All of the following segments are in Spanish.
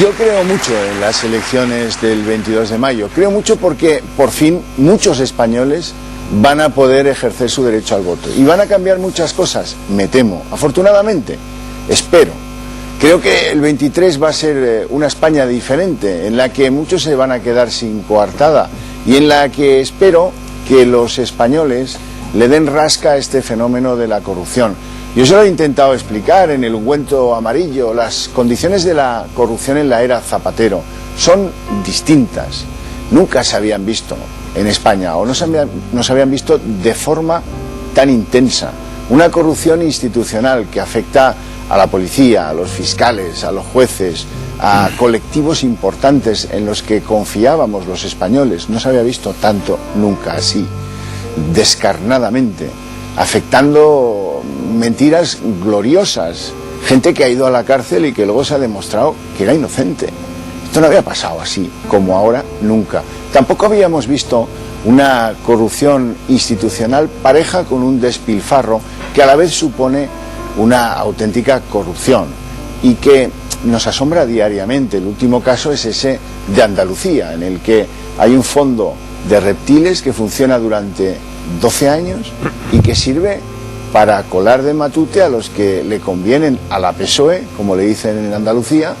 Yo creo mucho en las elecciones del 22 de mayo. Creo mucho porque, por fin, muchos españoles van a poder ejercer su derecho al voto. Y van a cambiar muchas cosas, me temo. Afortunadamente, espero. Creo que el 23 va a ser una España diferente, en la que muchos se van a quedar sin coartada y en la que espero que los españoles le den rasca a este fenómeno de la corrupción. Yo se lo he intentado explicar en el ungüento amarillo. Las condiciones de la corrupción en la era Zapatero son distintas. Nunca se habían visto en España, o no se habían visto de forma tan intensa. Una corrupción institucional que afecta a la policía, a los fiscales, a los jueces, a colectivos importantes en los que confiábamos los españoles. No se había visto tanto nunca así, descarnadamente, afectando mentiras gloriosas, gente que ha ido a la cárcel y que luego se ha demostrado que era inocente. Esto no había pasado así, como ahora, nunca. Tampoco habíamos visto una corrupción institucional pareja con un despilfarro que a la vez supone una auténtica corrupción y que nos asombra diariamente. El último caso es ese de Andalucía, en el que hay un fondo de reptiles que funciona durante 12 años y que sirve para colar de matute a los que le convienen a la PSOE, como le dicen en Andalucía,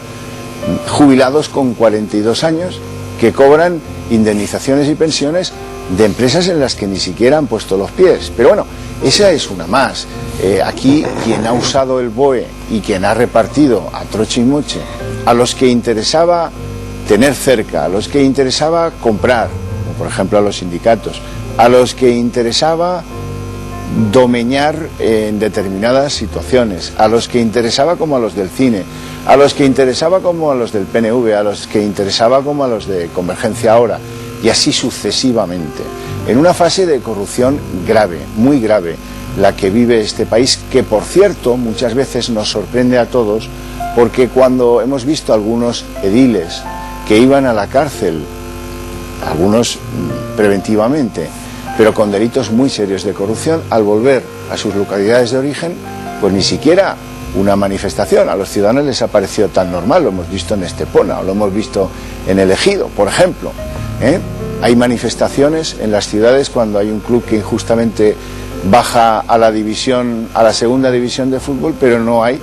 jubilados con 42 años, que cobran indemnizaciones y pensiones de empresas en las que ni siquiera han puesto los pies. Pero bueno, esa es una más. Aquí quien ha usado el BOE y quien ha repartido a troche y moche a los que interesaba tener cerca, a los que interesaba comprar, como por ejemplo a los sindicatos, a los que interesaba domeñar en determinadas situaciones, a los que interesaba como a los del cine, a los que interesaba como a los del PNV, a los que interesaba como a los de Convergencia Ahora, y así sucesivamente, en una fase de corrupción grave, muy grave, la que vive este país, que por cierto muchas veces nos sorprende a todos, porque cuando hemos visto algunos ediles que iban a la cárcel, algunos preventivamente, pero con delitos muy serios de corrupción, al volver a sus localidades de origen, pues ni siquiera una manifestación a los ciudadanos les ha parecido tan normal. Lo hemos visto en Estepona, o lo hemos visto en El Ejido, por ejemplo. Hay manifestaciones en las ciudades cuando hay un club que injustamente baja a la división, a la segunda división de fútbol, pero no hay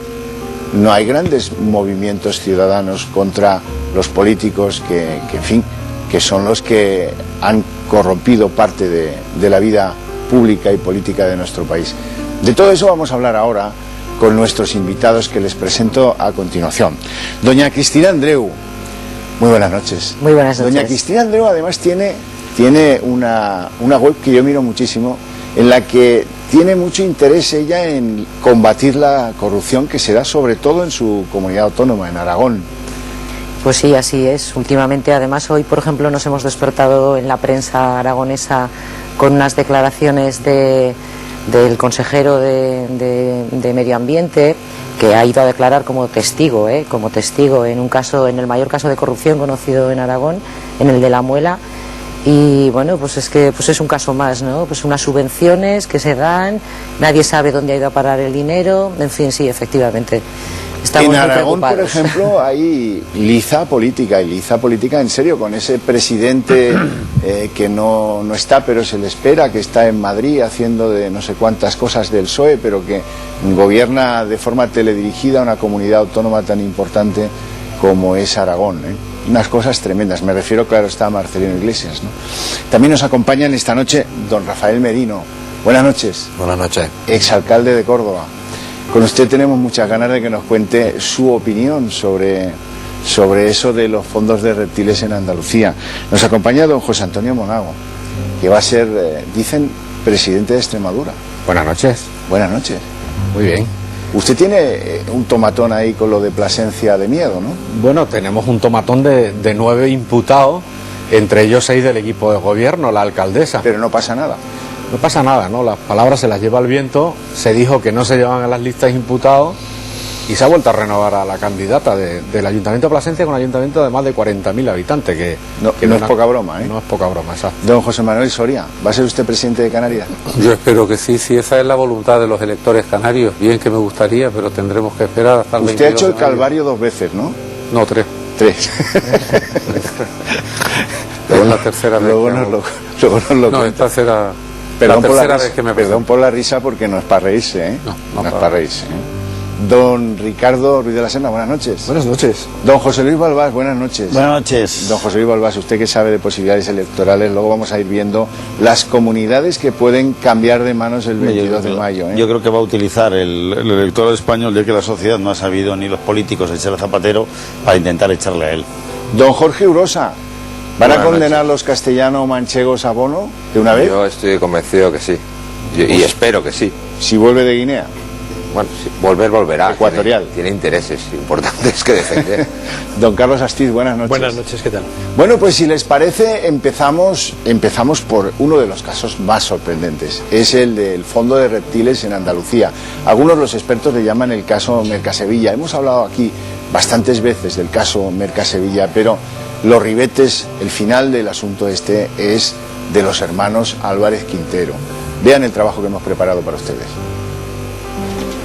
grandes movimientos ciudadanos contra los políticos que en fin, que son los que han corrompido parte de la vida pública y política de nuestro país. De todo eso vamos a hablar ahora con nuestros invitados que les presento a continuación. Doña Cristina Andreu, muy buenas noches. Muy buenas noches. Doña Cristina Andreu además tiene una web que yo miro muchísimo, en la que tiene mucho interés ella en combatir la corrupción que se da sobre todo en su comunidad autónoma, en Aragón. Pues sí, así es. Últimamente, además, hoy, por ejemplo, nos hemos despertado en la prensa aragonesa con unas declaraciones del consejero de Medio Ambiente, que ha ido a declarar como testigo en un caso, en el mayor caso de corrupción conocido en Aragón, en el de La Muela. Y bueno, pues es que es un caso más, ¿no? Pues unas subvenciones que se dan, nadie sabe dónde ha ido a parar el dinero, en fin, sí, efectivamente. Estamos en Aragón, por ejemplo, hay liza política, y liza política en serio, con ese presidente que no está, pero se le espera, que está en Madrid haciendo de no sé cuántas cosas del PSOE, pero que gobierna de forma teledirigida una comunidad autónoma tan importante como es Aragón, Unas cosas tremendas. Me refiero, claro, está a Marcelino Iglesias, ¿no? También nos acompañan esta noche don Rafael Merino. Buenas noches. Buenas noches. Exalcalde de Córdoba. Con usted tenemos muchas ganas de que nos cuente su opinión sobre eso de los fondos de reptiles en Andalucía. Nos acompaña don José Antonio Monago, que va a ser, dicen, presidente de Extremadura. Buenas noches. Buenas noches. Muy bien. Usted tiene un tomatón ahí con lo de Plasencia de miedo, ¿no? Bueno, tenemos un tomatón de 9 imputados, entre ellos 6 del equipo de gobierno, la alcaldesa. Pero no pasa nada. No pasa nada, ¿no? Las palabras se las lleva el viento, se dijo que no se llevan a las listas imputados y se ha vuelto a renovar a la candidata del Ayuntamiento de Plasencia, con un ayuntamiento de más de 40.000 habitantes, que no es poca broma, ¿eh? No es poca broma, exacto. Don José Manuel Soria, ¿va a ser usted presidente de Canarias? Yo espero que sí, si esa es la voluntad de los electores canarios, bien que me gustaría, pero tendremos que esperar hasta el 22 Usted ha hecho el de mayo. calvario 2 veces, ¿no? No, 3. 3. Es la tercera vez. Luego nos lo No, cuenta. esta será Perdón, la por la tercera risa, vez que me perdón por la risa, porque no es para reírse, ¿eh? No es para reírse, ¿eh? Don Ricardo Ruiz de la Sena, buenas noches. Buenas noches. Don José Luis Balbás, buenas noches. Buenas noches. Don José Luis Balbás, usted que sabe de posibilidades electorales, luego vamos a ir viendo las comunidades que pueden cambiar de manos el 22 de mayo. Yo creo que va a utilizar el electorado español, ya que la sociedad no ha sabido ni los políticos echar a Zapatero, para intentar echarle a él. Don Jorge Urosa, ¿van a Buenas condenar los castellano-manchegos a Bono de una vez? Yo estoy convencido que sí. Y espero que sí. Si vuelve de Guinea. Bueno, sí, volverá. Ecuatorial. Tiene intereses importantes que defender. Don Carlos Astiz, buenas noches. Buenas noches, ¿qué tal? Bueno, pues si les parece, empezamos por uno de los casos más sorprendentes. Es el del Fondo de Reptiles en Andalucía. Algunos los expertos le llaman el caso Mercasevilla. Hemos hablado aquí bastantes veces del caso Mercasevilla, pero los ribetes, el final del asunto este es de los hermanos Álvarez Quintero. Vean el trabajo que hemos preparado para ustedes.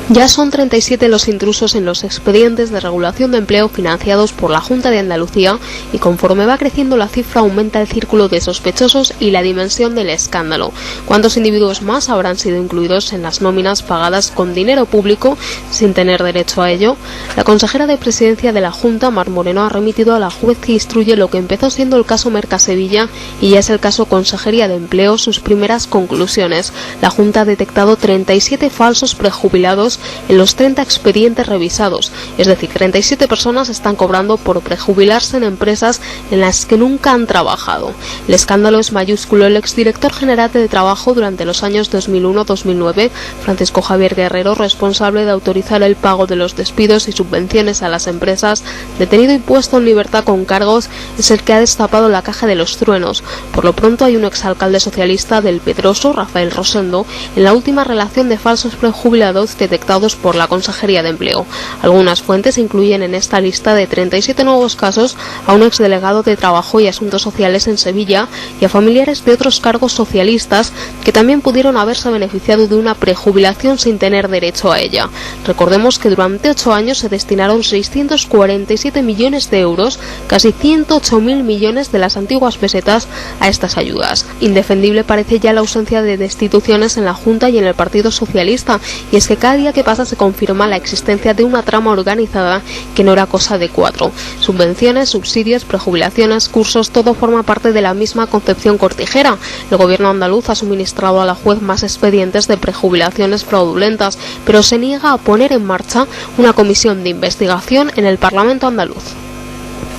Ya son 37 los intrusos en los expedientes de regulación de empleo financiados por la Junta de Andalucía y conforme va creciendo la cifra aumenta el círculo de sospechosos y la dimensión del escándalo. ¿Cuántos individuos más habrán sido incluidos en las nóminas pagadas con dinero público sin tener derecho a ello? La consejera de Presidencia de la Junta, Mar Moreno, ha remitido a la juez que instruye lo que empezó siendo el caso Mercasevilla y ya es el caso Consejería de Empleo sus primeras conclusiones. La Junta ha detectado 37 falsos prejubilados en los 30 expedientes revisados, es decir, 37 personas están cobrando por prejubilarse en empresas en las que nunca han trabajado. El escándalo es mayúsculo. El exdirector general de Trabajo durante los años 2001-2009, Francisco Javier Guerrero, responsable de autorizar el pago de los despidos y subvenciones a las empresas, detenido y puesto en libertad con cargos, es el que ha destapado la caja de los truenos. Por lo pronto hay un exalcalde socialista del Pedroso, Rafael Rosendo, en la última relación de falsos prejubilados detectados por la Consejería de Empleo. Algunas fuentes incluyen en esta lista de 37 nuevos casos a un exdelegado de Trabajo y Asuntos Sociales en Sevilla y a familiares de otros cargos socialistas que también pudieron haberse beneficiado de una prejubilación sin tener derecho a ella. Recordemos que durante 8 años se destinaron 647 millones de euros, casi 108.000 millones de las antiguas pesetas, a estas ayudas. Indefendible parece ya la ausencia de destituciones en la Junta y en el Partido Socialista, y es que cada día que pasa se confirma la existencia de una trama organizada que no era cosa de 4. Subvenciones, subsidios, prejubilaciones, cursos, todo forma parte de la misma concepción cortijera. El gobierno andaluz ha suministrado a la juez más expedientes de prejubilaciones fraudulentas, pero se niega a poner en marcha una comisión de investigación en el Parlamento andaluz.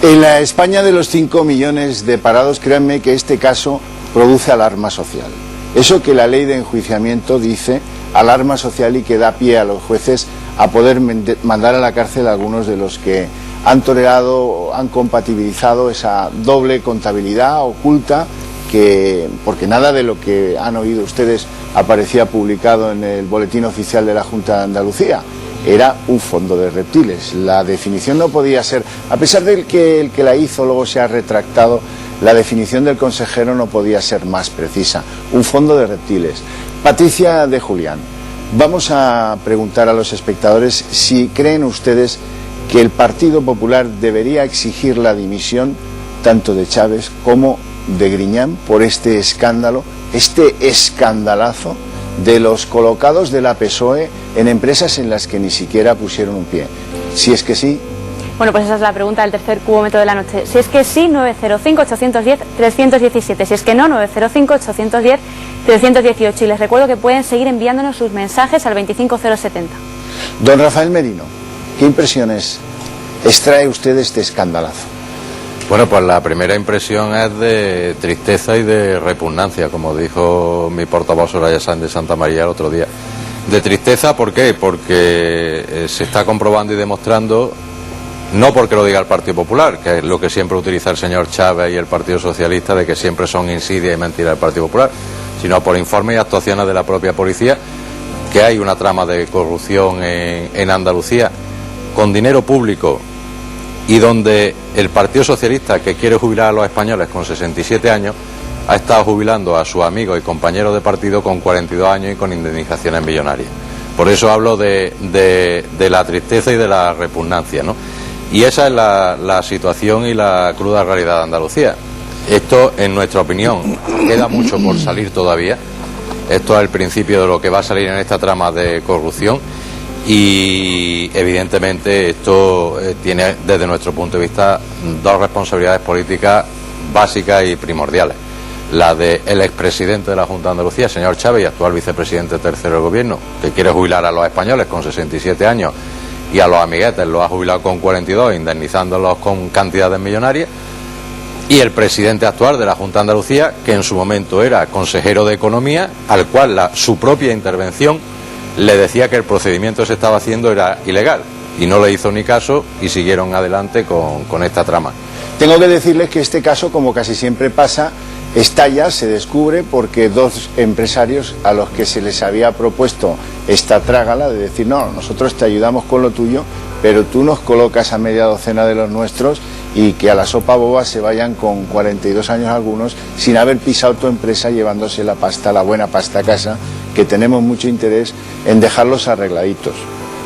En la España de los 5 millones de parados, créanme que este caso produce alarma social. Eso que la ley de enjuiciamiento dice, alarma social, y que da pie a los jueces a poder mandar a la cárcel a algunos de los que han tolerado, han compatibilizado esa doble contabilidad oculta, porque nada de lo que han oído ustedes aparecía publicado en el boletín oficial de la Junta de Andalucía. Era un fondo de reptiles. La definición no podía ser, a pesar de que el que la hizo luego se ha retractado, la definición del consejero no podía ser más precisa. Un fondo de reptiles. Patricia de Julián, vamos a preguntar a los espectadores si creen ustedes que el Partido Popular debería exigir la dimisión tanto de Chávez como de Griñán por este escándalo, este escandalazo de los colocados de la PSOE en empresas en las que ni siquiera pusieron un pie. Si es que sí. Bueno, pues esa es la pregunta del tercer cubómetro de la noche. Si es que sí, 905-810-318. Si es que no, 905-810-318. Y les recuerdo que pueden seguir enviándonos sus mensajes al 25070. Don Rafael Merino, ¿qué impresiones extrae usted de este escandalazo? Bueno, pues la primera impresión es de tristeza y de repugnancia, como dijo mi portavoz Soraya Sáenz de Santa María el otro día. De tristeza, ¿por qué? Porque se está comprobando y demostrando, no porque lo diga el Partido Popular, que es lo que siempre utiliza el señor Chávez y el Partido Socialista, de que siempre son insidia y mentira del Partido Popular, sino por informes y actuaciones de la propia policía, que hay una trama de corrupción en Andalucía con dinero público, y donde el Partido Socialista, que quiere jubilar a los españoles con 67 años, ha estado jubilando a sus amigos y compañeros de partido con 42 años y con indemnizaciones millonarias. Por eso hablo de la tristeza y de la repugnancia, ¿no? Y esa es la situación y la cruda realidad de Andalucía. Esto, en nuestra opinión, queda mucho por salir todavía. Esto es el principio de lo que va a salir en esta trama de corrupción y, evidentemente, esto tiene, desde nuestro punto de vista, dos responsabilidades políticas básicas y primordiales. La del expresidente de la Junta de Andalucía, señor Chávez, y actual vicepresidente tercero del Gobierno, que quiere jubilar a los españoles con 67 años y a los amiguetes los ha jubilado con 42, indemnizándolos con cantidades millonarias. Y el presidente actual de la Junta de Andalucía, que en su momento era consejero de Economía, al cual su propia intervención le decía que el procedimiento que se estaba haciendo era ilegal, y no le hizo ni caso y siguieron adelante con esta trama. Tengo que decirles que este caso, como casi siempre pasa, estalla, se descubre porque dos empresarios a los que se les había propuesto esta trágala de decir, no, nosotros te ayudamos con lo tuyo, pero tú nos colocas a media docena de los nuestros y que a la sopa boba se vayan con 42 años algunos sin haber pisado tu empresa, llevándose la pasta, la buena pasta a casa, que tenemos mucho interés en dejarlos arregladitos.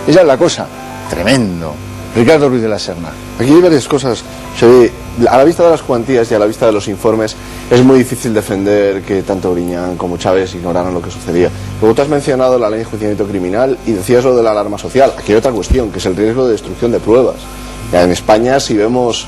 Esa es la cosa. Tremendo. Ricardo Ruiz de la Serna. Aquí hay varias cosas. Xavi, a la vista de las cuantías y a la vista de los informes es muy difícil defender que tanto Griñán como Chávez ignoraran lo que sucedía. Luego tú has mencionado la ley de enjuiciamiento criminal y decías lo de la alarma social. Aquí hay otra cuestión, que es el riesgo de destrucción de pruebas. Ya en España, si vemos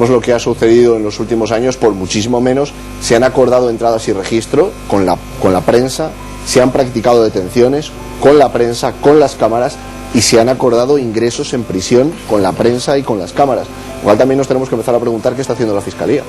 lo que ha sucedido en los últimos años, por muchísimo menos se han acordado entradas y registro con la prensa, se han practicado detenciones con la prensa, con las cámaras, y se han acordado ingresos en prisión con la prensa y con las cámaras. Igual también nos tenemos que empezar a preguntar qué está haciendo la Fiscalía.